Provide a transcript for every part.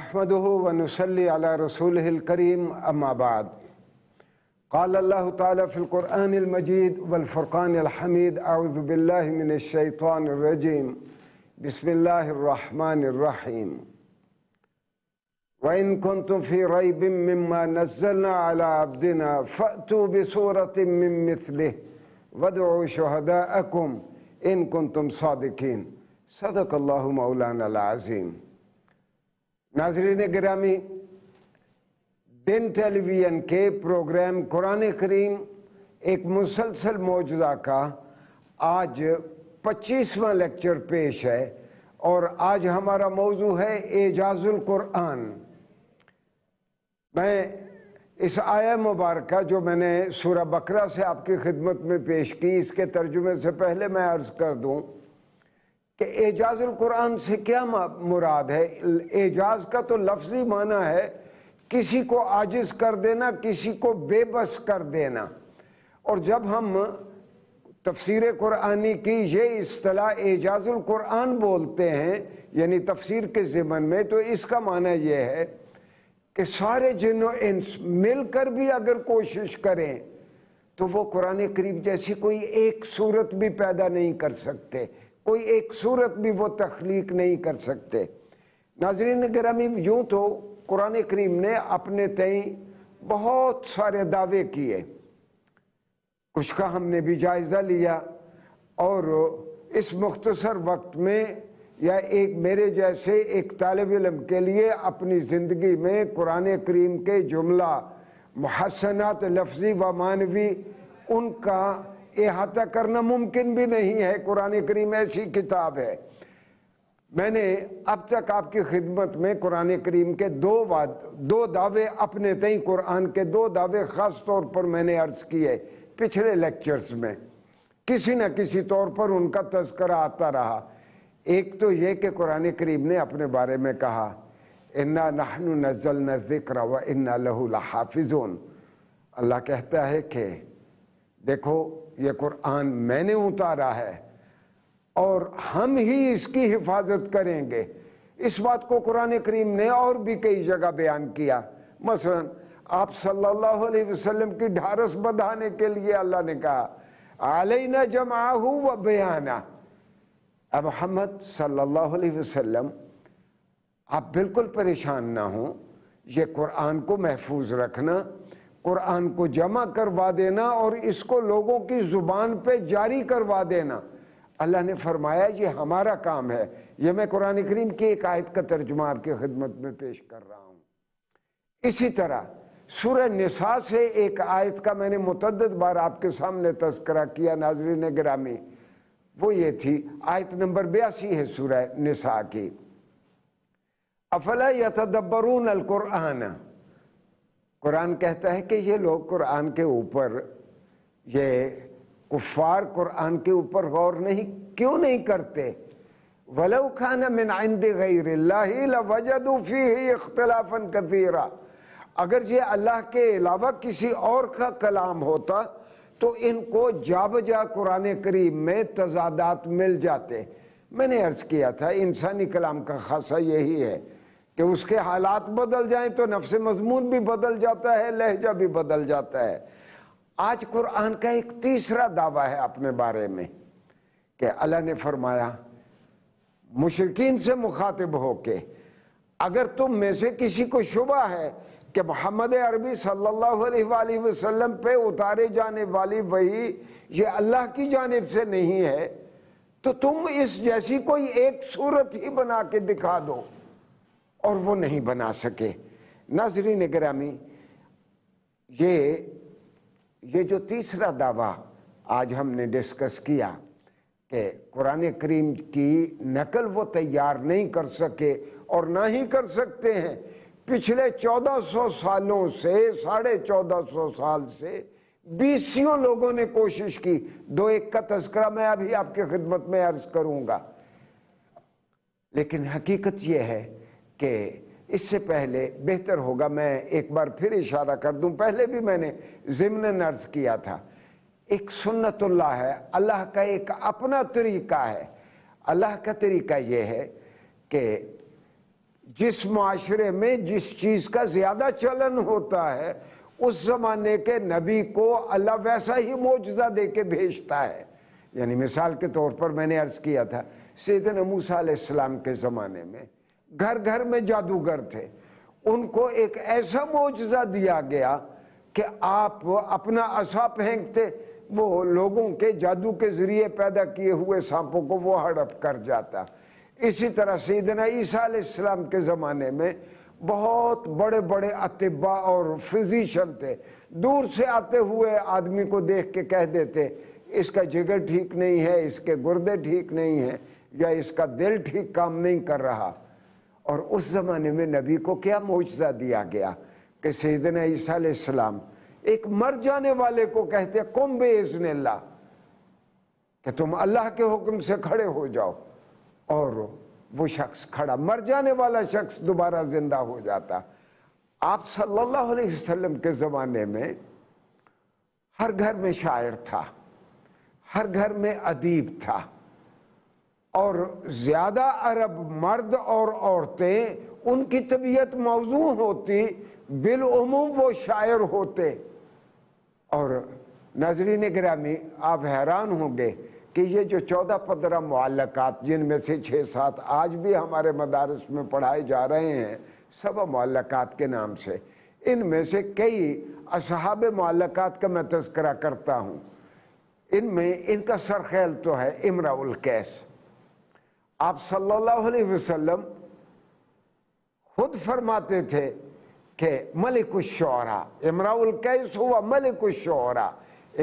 نحمده ونصلي على رسوله الكريم أما بعد قال الله تعالى في القرآن المجيد والفرقان الحميد أعوذ بالله من الشيطان الرجيم بسم الله الرحمن الرحيم وإن كنتم في ريب مما نزلنا على عبدنا فأتوا بسورة من مثله وادعوا شهداءكم إن كنتم صادقين صدق الله مولانا العظيم۔ ناظرین گرامی، دن ٹیلی ویژن کے پروگرام قرآن کریم ایک مسلسل معجزہ کا آج 25واں لیکچر پیش ہے، اور آج ہمارا موضوع ہے اعجاز القرآن۔ میں اس آیہ مبارکہ جو میں نے سورہ بقرہ سے آپ کی خدمت میں پیش کی، اس کے ترجمے سے پہلے میں عرض کر دوں کہ اعجاز القرآن سے کیا مراد ہے۔ اعجاز کا تو لفظی معنی ہے کسی کو عاجز کر دینا، کسی کو بے بس کر دینا۔ اور جب ہم تفسیر قرآنی کی یہ اصطلاح اعجاز القرآن بولتے ہیں، یعنی تفسیر کے ضمن میں، تو اس کا معنی یہ ہے کہ سارے جن و انس مل کر بھی اگر کوشش کریں تو وہ قرآن کریم جیسی کوئی ایک صورت بھی پیدا نہیں کر سکتے، کوئی ایک صورت بھی وہ تخلیق نہیں کر سکتے۔ ناظرین گرامی، یوں تو قرآن کریم نے اپنے تئیں بہت سارے دعوے کیے، کچھ کا ہم نے بھی جائزہ لیا، اور اس مختصر وقت میں یا ایک میرے جیسے ایک طالب علم کے لیے اپنی زندگی میں قرآن کریم کے جملہ محسنات لفظی و معنوی ان کا احاطہ کرنا ممکن بھی نہیں ہے۔ قرآن کریم ایسی کتاب ہے۔ میں نے اب تک آپ کی خدمت میں قرآن کریم کے دو دعوے اپنے تئیں، قرآن کے دو دعوے خاص طور پر میں نے عرض کیے پچھلے لیکچرز میں، کسی نہ کسی طور پر ان کا تذکرہ آتا رہا۔ ایک تو یہ کہ قرآن کریم نے اپنے بارے میں کہا اِنَّا نَحْنُ نَزَّلْنَا الذِّكْرَ وَإِنَّا لَهُ لَحَافِظُونَ۔ اللہ کہتا ہے کہ دیکھو یہ قرآن میں نے اتارا ہے اور ہم ہی اس کی حفاظت کریں گے۔ اس بات کو قرآن کریم نے اور بھی کئی جگہ بیان کیا۔ مثلا آپ صلی اللہ علیہ وسلم کی ڈھارس بندھانے کے لیے اللہ نے کہا علینا جمعہ و بیانہ۔ اے محمد صلی اللہ علیہ وسلم، آپ بالکل پریشان نہ ہوں، یہ قرآن کو محفوظ رکھنا، قرآن کو جمع کروا دینا اور اس کو لوگوں کی زبان پہ جاری کروا دینا، اللہ نے فرمایا یہ ہمارا کام ہے۔ یہ میں قرآن کریم کی ایک آیت کا ترجمہ آپ کی خدمت میں پیش کر رہا ہوں۔ اسی طرح سورہ نساء سے ایک آیت کا میں نے متعدد بار آپ کے سامنے تذکرہ کیا ناظرین گرامی، وہ یہ تھی آیت نمبر 82 ہے سورہ نساء کی، افلا یتدبرون القرآن۔ قرآن کہتا ہے کہ یہ لوگ قرآن کے اوپر، یہ کفار قرآن کے اوپر غور کیوں نہیں کرتے؟ وَلَوْ كَانَ مِنْ عِنْدِ غَيْرِ اللَّهِ لَوَجَدُوا فِيهِ اخْتِلَافًا كَثِيرًا۔ اگر یہ اللہ کے علاوہ کسی اور کا کلام ہوتا تو ان کو جا بجا قرآن کریم میں تضادات مل جاتے۔ میں نے عرض کیا تھا انسانی کلام کا خاصہ یہی ہے کہ اس کے حالات بدل جائیں تو نفس مضمون بھی بدل جاتا ہے، لہجہ بھی بدل جاتا ہے۔ آج قرآن کا ایک تیسرا دعویٰ ہے اپنے بارے میں کہ اللہ نے فرمایا مشرکین سے مخاطب ہو کے، اگر تم میں سے کسی کو شبہ ہے کہ محمد عربی صلی اللہ علیہ وآلہ وسلم پہ اتارے جانے والی وحی یہ اللہ کی جانب سے نہیں ہے تو تم اس جیسی کوئی ایک صورت ہی بنا کے دکھا دو، اور وہ نہیں بنا سکے۔ ناظرین گرامی، یہ جو تیسرا دعویٰ آج ہم نے ڈسکس کیا کہ قرآن کریم کی نقل وہ تیار نہیں کر سکے اور نہ ہی کر سکتے ہیں۔ پچھلے 1400 سالوں سے، 1450 سال سے 20 لوگوں نے کوشش کی۔ دو ایک کا تذکرہ میں ابھی آپ کی خدمت میں عرض کروں گا، لیکن حقیقت یہ ہے کہ اس سے پہلے بہتر ہوگا میں ایک بار پھر اشارہ کر دوں، پہلے بھی میں نے ضمناً عرض کیا تھا، ایک سنت اللہ ہے، اللہ کا ایک اپنا طریقہ ہے۔ اللہ کا طریقہ یہ ہے کہ جس معاشرے میں جس چیز کا زیادہ چلن ہوتا ہے اس زمانے کے نبی کو اللہ ویسا ہی معجزہ دے کے بھیجتا ہے. یعنی مثال کے طور پر میں نے عرض کیا تھا سیدنا موسیٰ علیہ السلام کے زمانے میں گھر گھر میں جادوگر تھے. ان کو ایک ایسا معجزہ دیا گیا کہ آپ اپنا عصا پھینکتے وہ لوگوں کے جادو کے ذریعے پیدا کیے ہوئے سانپوں کو وہ ہڑپ کر جاتا. اسی طرح سیدنا عیسیٰ علیہ السلام کے زمانے میں بہت بڑے بڑے اطباء اور فزیشین تھے. دور سے آتے ہوئے آدمی کو دیکھ کے کہہ دیتے اس کا جگر ٹھیک نہیں ہے، اس کے گردے ٹھیک نہیں ہیں، یا اس کا دل ٹھیک کام نہیں کر رہا. اور اس زمانے میں نبی کو کیا معجزہ دیا گیا کہ سیدنا عیسیٰ علیہ السلام ایک مر جانے والے کو کہتے قم بِإِذْنِ اللہ، کہ تم اللہ کے حکم سے کھڑے ہو جاؤ، اور وہ شخص کھڑا، مر جانے والا شخص دوبارہ زندہ ہو جاتا. آپ صلی اللہ علیہ وسلم کے زمانے میں ہر گھر میں شاعر تھا، ہر گھر میں ادیب تھا، اور زیادہ عرب مرد اور عورتیں ان کی طبیعت موضوع ہوتی بالعموم وہ شاعر ہوتے. اور ناظرین گرامی آپ حیران ہوں گے کہ یہ جو 14-15 معلقات جن میں سے 6-7 آج بھی ہمارے مدارس میں پڑھائے جا رہے ہیں سبا معلقات کے نام سے، ان میں سے کئی اصحاب معلقات کا میں تذکرہ کرتا ہوں. ان میں ان کا سرخیل تو ہے امرؤ القیس. آپ صلی اللہ علیہ وسلم خود فرماتے تھے کہ ملک الشعراء، امرؤ القیس ہوا ملک الشعراء،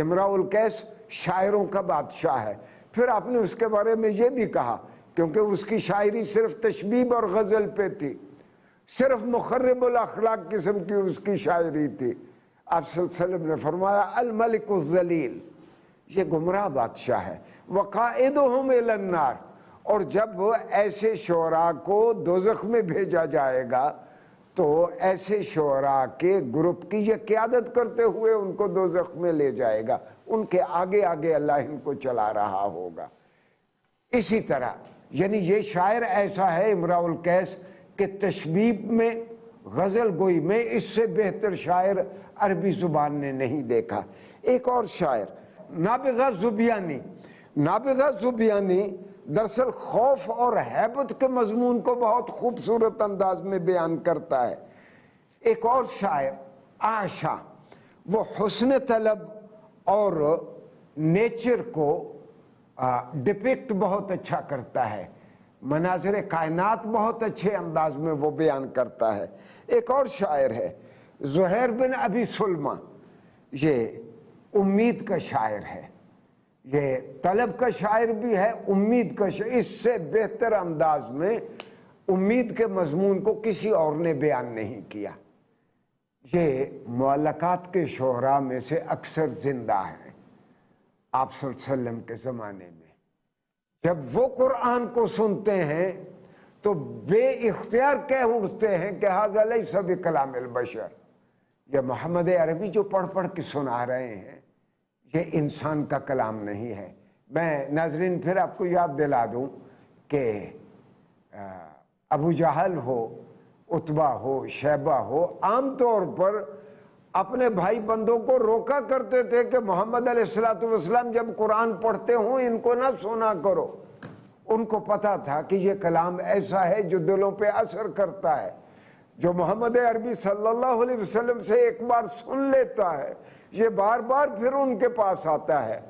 امرؤ القیس شاعروں کا بادشاہ ہے. پھر آپ نے اس کے بارے میں یہ بھی کہا کیونکہ اس کی شاعری صرف تشبیب اور غزل پہ تھی، صرف مخرب الاخلاق قسم کی اس کی شاعری تھی. آپ صلی اللہ علیہ وسلم نے فرمایا الملک الذلیل، یہ گمراہ بادشاہ ہے، وقائدہم الی النار، اور جب ایسے شعراء کو دوزخ میں بھیجا جائے گا تو ایسے شعراء کے گروپ کی یہ قیادت کرتے ہوئے ان کو دوزخ میں لے جائے گا، ان کے آگے آگے اللہ ان کو چلا رہا ہوگا. اسی طرح یعنی یہ شاعر ایسا ہے امرؤ القیس کہ تشبیب میں غزل گوئی میں اس سے بہتر شاعر عربی زبان نے نہیں دیکھا. ایک اور شاعر نابغہ زبیانی، نابغہ زبیانی دراصل خوف اور ہیبت کے مضمون کو بہت خوبصورت انداز میں بیان کرتا ہے. ایک اور شاعر عائشہ، وہ حسن طلب اور نیچر کو ڈپکٹ بہت اچھا کرتا ہے، مناظر کائنات بہت اچھے انداز میں وہ بیان کرتا ہے. ایک اور شاعر ہے زہیر بن ابی سلمہ، یہ امید کا شاعر ہے، یہ طلب کا شاعر بھی ہے، امید کا شاعر. اس سے بہتر انداز میں امید کے مضمون کو کسی اور نے بیان نہیں کیا. یہ معلقات کے شعراء میں سے اکثر زندہ ہیں آپ صلی اللہ علیہ وسلم کے زمانے میں. جب وہ قرآن کو سنتے ہیں تو بے اختیار کہہ اٹھتے ہیں کہ ھذا لیس بکلام البشر، یہ محمد عربی جو پڑھ پڑھ کے سنا رہے ہیں یہ انسان کا کلام نہیں ہے. میں ناظرین پھر آپ کو یاد دلا دوں کہ ابو جہل ہو، عتبہ ہو، شیبہ ہو، عام طور پر اپنے بھائی بندوں کو روکا کرتے تھے کہ محمد علیہ السلام جب قرآن پڑھتے ہوں ان کو نہ سنا کرو. ان کو پتا تھا کہ یہ کلام ایسا ہے جو دلوں پہ اثر کرتا ہے، جو محمد عربی صلی اللہ علیہ وسلم سے ایک بار سن لیتا ہے یہ بار بار پھر ان کے پاس آتا ہے.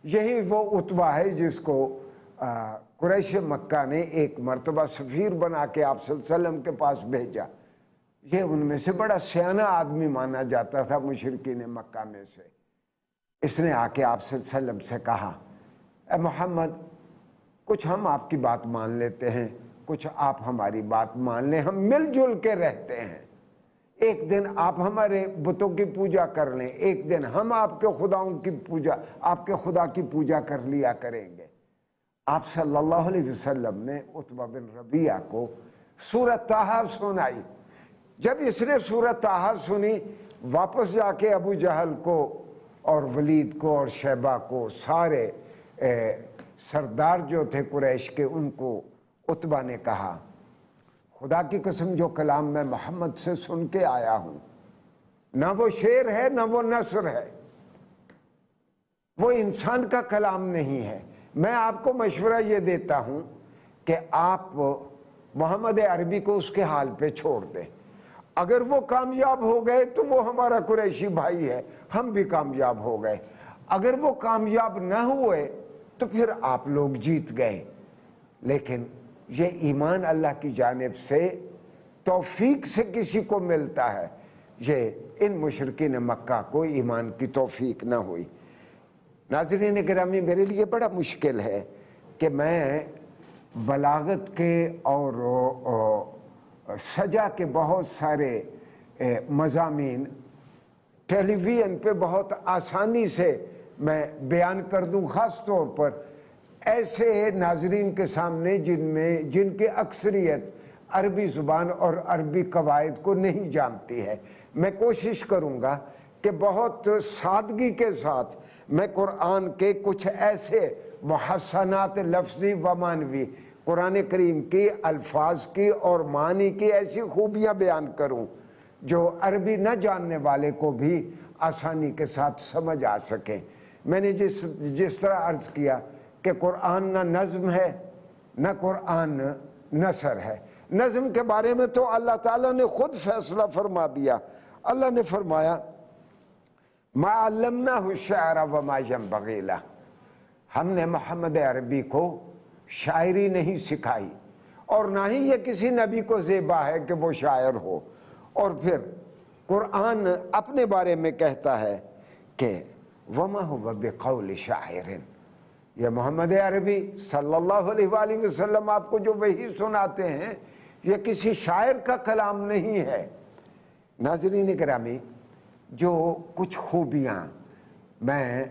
یہی وہ عتبہ ہے جس کو قریش مکہ نے ایک مرتبہ سفیر بنا کے آپ صلی اللہ علیہ وسلم کے پاس بھیجا. یہ ان میں سے بڑا سیانہ آدمی مانا جاتا تھا مشرکین مکہ میں سے. اس نے آ کے آپ صلی اللہ علیہ وسلم سے کہا اے محمد کچھ ہم آپ کی بات مان لیتے ہیں، کچھ آپ ہماری بات مان لیں، ہم مل جل کے رہتے ہیں. ایک دن آپ ہمارے بتوں کی پوجا کر لیں، ایک دن ہم آپ کے خداؤں کی پوجا، آپ کے خدا کی پوجا کر لیا کریں گے. آپ صلی اللہ علیہ وسلم نے عتبہ بن ربیعہ کو سورۃ طٰہٰ سنائی. جب اس نے سورۃ طٰہٰ سنی واپس جا کے ابو جہل کو اور ولید کو اور شیبہ کو، سارے سردار جو تھے قریش کے، ان کو عتبہ نے کہا خدا کی قسم جو کلام میں محمد سے سن کے آیا ہوں، نہ وہ شعر ہے نہ وہ نثر ہے، وہ انسان کا کلام نہیں ہے۔ میں آپ کو مشورہ یہ دیتا ہوں کہ آپ محمد عربی کو اس کے حال پہ چھوڑ دیں۔ اگر وہ کامیاب ہو گئے تو وہ ہمارا قریشی بھائی ہے، ہم بھی کامیاب ہو گئے۔ اگر وہ کامیاب نہ ہوئے تو پھر آپ لوگ جیت گئے۔ لیکن یہ ایمان اللہ کی جانب سے توفیق سے کسی کو ملتا ہے، یہ ان مشرکین مکہ کو ایمان کی توفیق نہ ہوئی۔ ناظرین گرامی، میرے لیے بڑا مشکل ہے کہ میں بلاغت کے اور سجا کے بہت سارے مضامین ٹیلی ویژن پہ بہت آسانی سے میں بیان کر دوں، خاص طور پر ایسے ناظرین کے سامنے جن کی اکثریت عربی زبان اور عربی قواعد کو نہیں جانتی ہے۔ میں کوشش کروں گا کہ بہت سادگی کے ساتھ میں قرآن کے کچھ ایسے محسنات لفظی و معنوی، قرآن کریم کی الفاظ کی اور معنی کی ایسی خوبیاں بیان کروں جو عربی نہ جاننے والے کو بھی آسانی کے ساتھ سمجھ آ سکیں۔ میں نے جس طرح عرض کیا کہ قرآن نہ نظم ہے نہ قرآن نثر ہے۔ نظم کے بارے میں تو اللہ تعالیٰ نے خود فیصلہ فرما دیا۔ اللہ نے فرمایا ما علمناہ الشعر وما ينبغی لہ، ہم نے محمد عربی کو شاعری نہیں سکھائی اور نہ ہی یہ کسی نبی کو زیبا ہے کہ وہ شاعر ہو۔ اور پھر قرآن اپنے بارے میں کہتا ہے کہ وما هو بقول شاعر، یہ محمد عربی صلی اللہ علیہ وآلہ وسلم آپ کو جو وحی سناتے ہیں یہ کسی شاعر کا کلام نہیں ہے۔ ناظرین گرامی، جو کچھ خوبیاں میں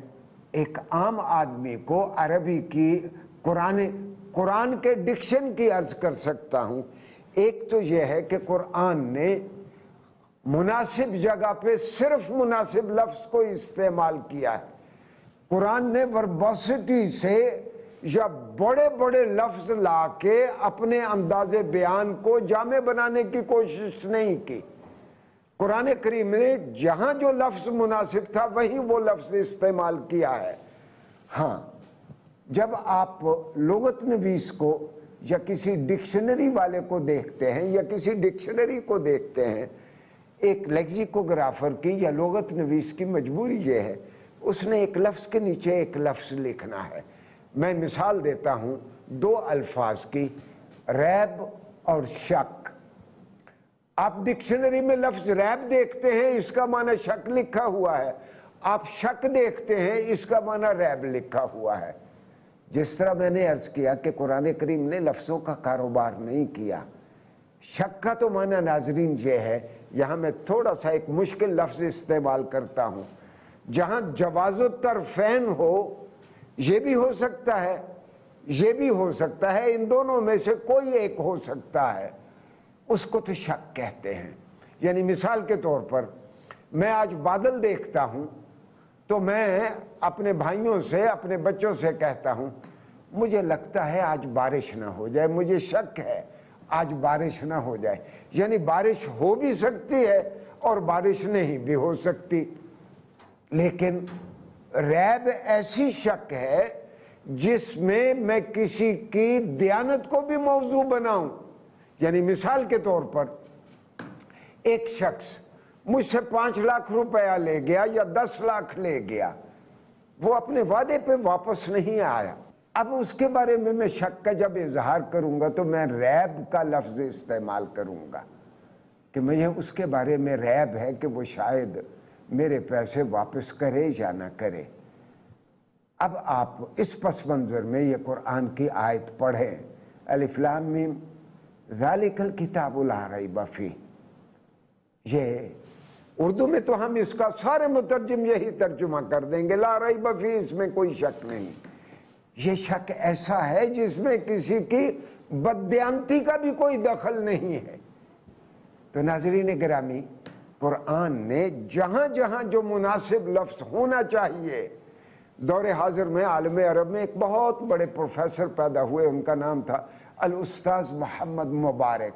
ایک عام آدمی کو عربی کی قرآن کے ڈکشن کی عرض کر سکتا ہوں، ایک تو یہ ہے کہ قرآن نے مناسب جگہ پہ صرف مناسب لفظ کو استعمال کیا ہے۔ قرآن نے وربوسٹی سے یا بڑے بڑے لفظ لا کے اپنے انداز بیان کو جامع بنانے کی کوشش نہیں کی۔ قرآن کریم نے جہاں جو لفظ مناسب تھا وہیں وہ لفظ استعمال کیا ہے۔ ہاں، جب آپ لغت نویس کو یا کسی ڈکشنری والے کو دیکھتے ہیں یا کسی ڈکشنری کو دیکھتے ہیں، ایک لیکسیکوگرافر کی یا لغت نویس کی مجبوری یہ ہے، اس نے ایک لفظ کے نیچے ایک لفظ لکھنا ہے۔ میں مثال دیتا ہوں دو الفاظ کی، ریب اور شک۔ آپ ڈکشنری میں لفظ ریب دیکھتے ہیں، اس کا معنی شک لکھا ہوا ہے۔ آپ شک دیکھتے ہیں، اس کا معنی ریب لکھا ہوا ہے۔ جس طرح میں نے عرض کیا کہ قرآن کریم نے لفظوں کا کاروبار نہیں کیا۔ شک کا تو معنی ناظرین یہ ہے، یہاں میں تھوڑا سا ایک مشکل لفظ استعمال کرتا ہوں، جہاں جواز الطرفین ہو، یہ بھی ہو سکتا ہے، یہ بھی ہو سکتا ہے، ان دونوں میں سے کوئی ایک ہو سکتا ہے، اس کو تو شک کہتے ہیں۔ یعنی مثال کے طور پر میں آج بادل دیکھتا ہوں تو میں اپنے بھائیوں سے، اپنے بچوں سے کہتا ہوں مجھے لگتا ہے آج بارش نہ ہو جائے، مجھے شک ہے آج بارش نہ ہو جائے۔ یعنی بارش ہو بھی سکتی ہے اور بارش نہیں بھی ہو سکتی۔ لیکن ریب ایسی شک ہے جس میں کسی کی دیانت کو بھی موضوع بناؤں۔ یعنی مثال کے طور پر ایک شخص مجھ سے 5 لاکھ روپیہ لے گیا یا 10 لاکھ لے گیا، وہ اپنے وعدے پہ واپس نہیں آیا۔ اب اس کے بارے میں شک کا جب اظہار کروں گا تو میں ریب کا لفظ استعمال کروں گا کہ مجھے اس کے بارے میں ریب ہے کہ وہ شاید میرے پیسے واپس کرے یا نہ کرے۔ اب آپ اس پس منظر میں یہ قرآن کی آیت پڑھیں، الف لام میم ذالک الکتاب لا ریب فیہ۔ یہ اردو میں تو ہم اس کا سارے مترجم یہی ترجمہ کر دیں گے، لا ریب فیہ، اس میں کوئی شک نہیں۔ یہ شک ایسا ہے جس میں کسی کی بددیانتی کا بھی کوئی دخل نہیں ہے۔ تو ناظرین گرامی، قرآن نے جہاں جہاں جو مناسب لفظ ہونا چاہیے، دور حاضر میں عالم عرب میں ایک بہت بڑے پروفیسر پیدا ہوئے، ان کا نام تھا الاستاذ محمد مبارک۔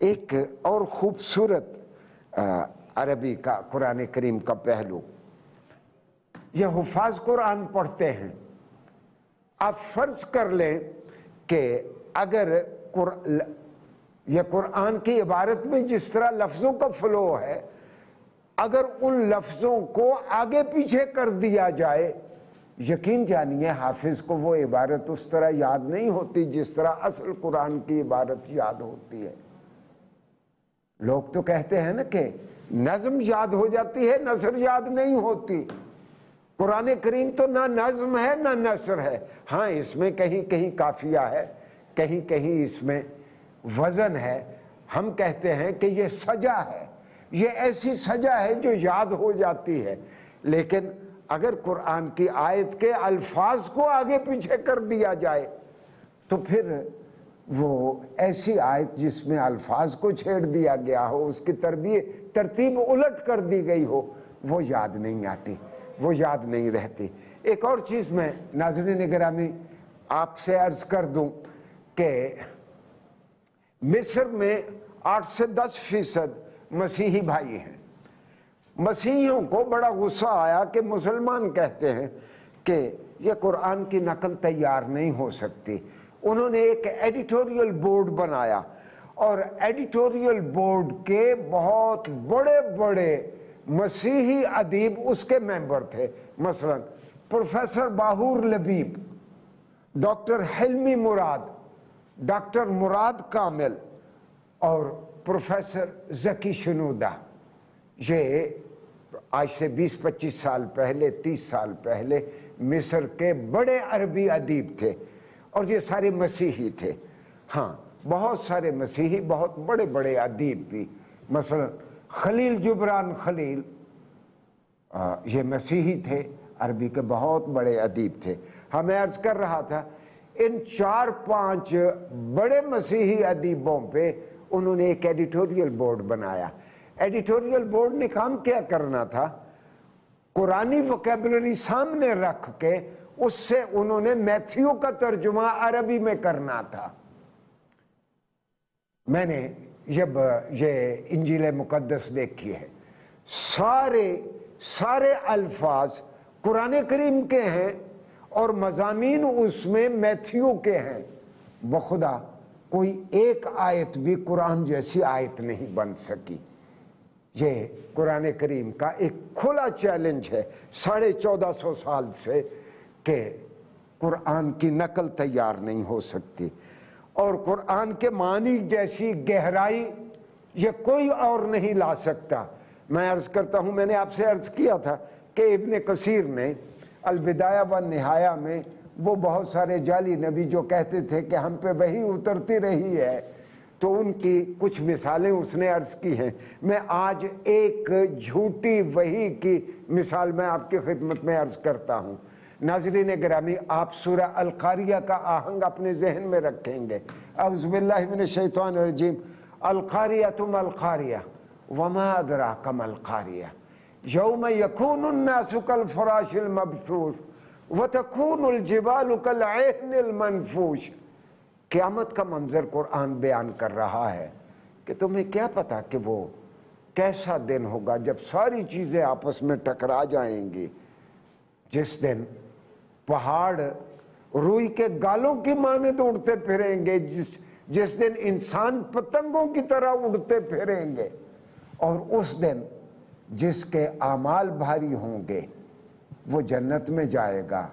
ایک اور خوبصورت عربی کا قرآن کریم کا پہلو، یہ حفاظ قرآن پڑھتے ہیں، آپ فرض کر لیں کہ اگر یہ قرآن کی عبارت میں جس طرح لفظوں کا فلو ہے، اگر ان لفظوں کو آگے پیچھے کر دیا جائے، یقین جانیے حافظ کو وہ عبارت اس طرح یاد نہیں ہوتی جس طرح اصل قرآن کی عبارت یاد ہوتی ہے۔ لوگ تو کہتے ہیں نا کہ نظم یاد ہو جاتی ہے، نثر یاد نہیں ہوتی۔ قرآن کریم تو نہ نظم ہے نہ نثر ہے، ہاں اس میں کہیں کہیں قافیہ ہے، کہیں کہیں اس میں وزن ہے۔ ہم کہتے ہیں کہ یہ سجا ہے، یہ ایسی سجا ہے جو یاد ہو جاتی ہے، لیکن اگر قرآن کی آیت کے الفاظ کو آگے پیچھے کر دیا جائے تو پھر وہ ایسی آیت جس میں الفاظ کو چھیڑ دیا گیا ہو، اس کی ترتیب الٹ کر دی گئی ہو، وہ یاد نہیں آتی، وہ یاد نہیں رہتی۔ ایک اور چیز میں ناظرین گرامی آپ سے عرض کر دوں کہ مصر میں 8 سے 10% مسیحی بھائی ہیں۔ مسیحیوں کو بڑا غصہ آیا کہ مسلمان کہتے ہیں کہ یہ قرآن کی نقل تیار نہیں ہو سکتی۔ انہوں نے ایک ایڈیٹوریل بورڈ بنایا، اور ایڈیٹوریل بورڈ کے بہت بڑے بڑے مسیحی ادیب اس کے ممبر تھے، مثلا پروفیسر باہور لبیب، ڈاکٹر حلمی مراد، ڈاکٹر مراد کامل اور پروفیسر ذکی شنودہ۔ یہ آج سے 20-25 سال پہلے، 30 سال پہلے مصر کے بڑے عربی ادیب تھے، اور یہ سارے مسیحی تھے۔ ہاں بہت سارے مسیحی، بہت بڑے بڑے ادیب بھی، مثلا خلیل جبران خلیل، یہ مسیحی تھے، عربی کے بہت بڑے ادیب تھے۔ ہاں میں عرض کر رہا تھا ان 4-5 بڑے مسیحی ادیبوں پہ انہوں نے ایک ایڈیٹوریل بورڈ بنایا۔ ایڈیٹوریل بورڈ نے کام کیا کرنا تھا، قرآنی ووکیبلری سامنے رکھ کے اس سے انہوں نے میتھیو کا ترجمہ عربی میں کرنا تھا۔ میں نے جب یہ انجیل مقدس دیکھی ہے، سارے الفاظ قرآن کریم کے ہیں اور مضامین اس میں میتھیو کے ہیں۔ بخدا کوئی ایک آیت بھی قرآن جیسی آیت نہیں بن سکی۔ یہ قرآن کریم کا ایک کھلا چیلنج ہے 1450 سال سے کہ قرآن کی نقل تیار نہیں ہو سکتی، اور قرآن کے معنی جیسی گہرائی یہ کوئی اور نہیں لا سکتا۔ میں عرض کرتا ہوں، میں نے آپ سے عرض کیا تھا کہ ابن کثیر نے البدایہ والنہایہ میں وہ بہت سارے جعلی نبی جو کہتے تھے کہ ہم پہ وحی اترتی رہی ہے، تو ان کی کچھ مثالیں اس نے عرض کی ہیں۔ میں آج ایک جھوٹی وحی کی مثال میں آپ کی خدمت میں عرض کرتا ہوں۔ ناظرین گرامی، آپ سورہ القاریہ کا آہنگ اپنے ذہن میں رکھیں گے۔ اعوذ باللہ من الشیطان الرجیم۔ القاریۃ ما القاریہ وما ادراک ما القاریہ یوم یکون الناس کالفراش المبثوث وتکون الجبال کالعہن المنفوش۔ قیامت کا منظر قرآن بیان کر رہا ہے کہ تمہیں کیا پتا کہ وہ کیسا دن ہوگا جب ساری چیزیں آپس میں ٹکرا جائیں گی، جس دن پہاڑ روئی کے گالوں کی مانند اڑتے پھریں گے، جس دن انسان پتنگوں کی طرح اڑتے پھریں گے، اور اس دن جس کے اعمال بھاری ہوں گے وہ جنت میں جائے گا،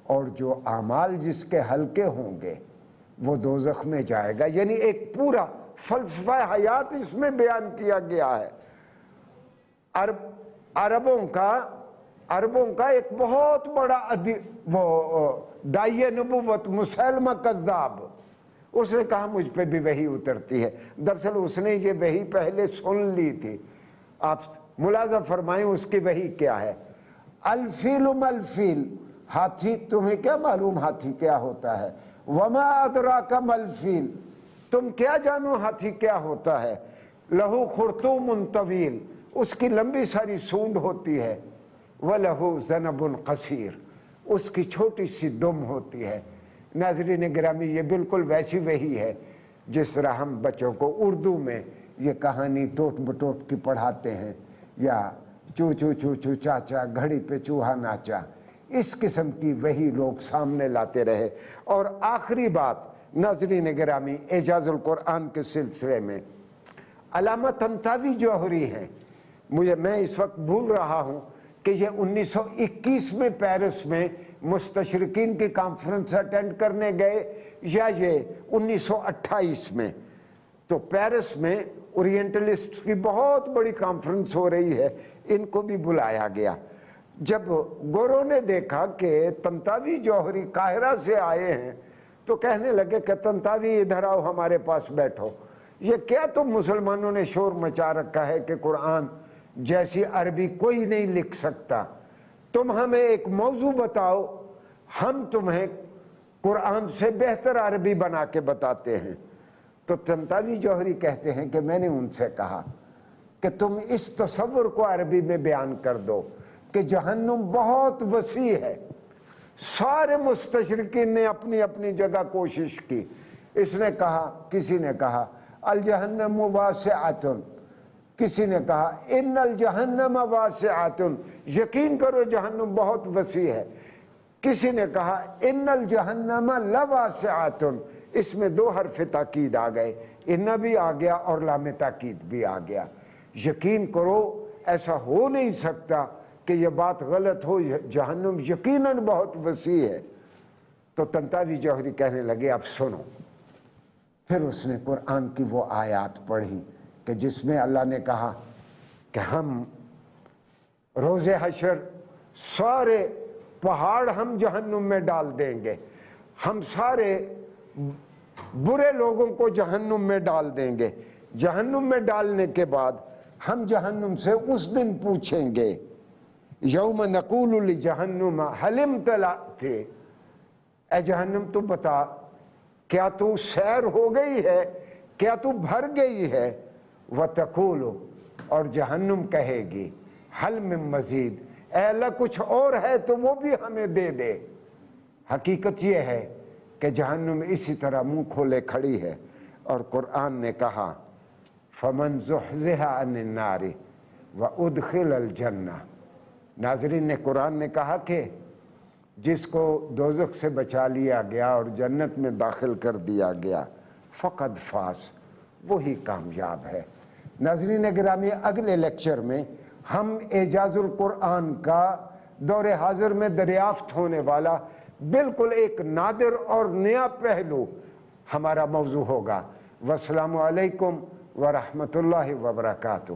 اور جو اعمال جس کے ہلکے ہوں گے وہ دوزخ میں جائے گا۔ یعنی ایک پورا فلسفہ حیات اس میں بیان کیا گیا ہے۔ عربوں کا ایک بہت بڑا داعیہ نبوت مسیلمہ کذاب، اس نے کہا مجھ پہ بھی وحی اترتی ہے۔ دراصل اس نے یہ وحی پہلے سن لی تھی۔ آپ ملاحظہ فرمائیں اس کی وحی کیا ہے۔ الفیل ملفیل، ہاتھی، تمہیں کیا معلوم ہاتھی کیا ہوتا ہے؟ وما ادراک ما الفیل، تم کیا جانو ہاتھی کیا ہوتا ہے؟ لہو خرطوم طویل، اس کی لمبی ساری سونڈ ہوتی ہے، وَلَهُ ذَنَبٌ قَصِيرٌ، اس کی چھوٹی سی دم ہوتی ہے۔ ناظرین گرامی، یہ بالکل ویسی وحی ہے جس طرح ہم بچوں کو اردو میں یہ کہانی ٹوٹ بٹوٹ کی پڑھاتے ہیں، یا چو چو چو چو چاچا گھڑی پہ چوہا ناچا، اس قسم کی وہی لوگ سامنے لاتے رہے۔ اور آخری بات ناظرین گرامی، اعجاز القرآن کے سلسلے میں علامہ طنطاوی جوہری ہیں، میں اس وقت بھول رہا ہوں کہ یہ 1921 میں پیرس میں مستشرقین کی کانفرنس اٹینڈ کرنے گئے یا یہ 1928 میں۔ تو پیرس میں اورینٹلسٹ کی بہت بڑی کانفرنس ہو رہی ہے، ان کو بھی بلایا گیا۔ جب گوروں نے دیکھا کہ طنطاوی جوہری قاہرہ سے آئے ہیں تو کہنے لگے کہ طنطاوی ادھر آؤ، ہمارے پاس بیٹھو، یہ کیا تم مسلمانوں نے شور مچا رکھا ہے کہ قرآن جیسی عربی کوئی نہیں لکھ سکتا، تم ہمیں ایک موضوع بتاؤ، ہم تمہیں قرآن سے بہتر عربی بنا کے بتاتے ہیں۔ تو طنطاوی جوہری کہتے ہیں کہ میں نے ان سے کہا کہ تم اس تصور کو عربی میں بیان کر دو کہ جہنم بہت وسیع ہے۔ سارے مستشرقین نے اپنی اپنی جگہ کوشش کی، اس نے کہا، کسی نے کہا الجہنم واسعۃ، کسی نے کہا ان الجہنم واسعۃ، یقین کرو جہنم بہت وسیع ہے، کسی نے کہا ان الجہنم لواسعۃ، اس میں دو حرف تاکید آ گئے، ان بھی آ گیا اور لام تاکید بھی آ گیا۔ یقین کرو ایسا ہو نہیں سکتا کہ یہ بات غلط ہو، جہنم یقیناً بہت وسیع ہے۔ تو طنطاوی جوہری کہنے لگے اب سنو، پھر اس نے قرآن کی وہ آیات پڑھی کہ جس میں اللہ نے کہا کہ ہم روز حشر سارے پہاڑ ہم جہنم میں ڈال دیں گے، ہم سارے برے لوگوں کو جہنم میں ڈال دیں گے، جہنم میں ڈالنے کے بعد ہم جہنم سے اس دن پوچھیں گے یوم نقول لجہنم هل امتلأت، اے جہنم تو بتا کیا تو سیر ہو گئی ہے، کیا تو بھر گئی ہے، وتقول، اور جہنم کہے گی حل من مزید، اے اللہ کچھ اور ہے تو وہ بھی ہمیں دے دے۔ حقیقت یہ ہے کہ جہنم اسی طرح منہ کھولے کھڑی ہے، اور قرآن نے کہا فمن زحزح عن النار وادخل الجنہ۔ ناظرین نے قرآن نے کہا کہ جس کو دوزخ سے بچا لیا گیا اور جنت میں داخل کر دیا گیا فقد فاز، وہی کامیاب ہے۔ ناظرین گرامی، اگلے لیکچر میں ہم اعجاز القرآن کا دور حاضر میں دریافت ہونے والا بالکل ایک نادر اور نیا پہلو ہمارا موضوع ہوگا۔ والسلام علیکم ورحمۃ اللہ وبرکاتہ۔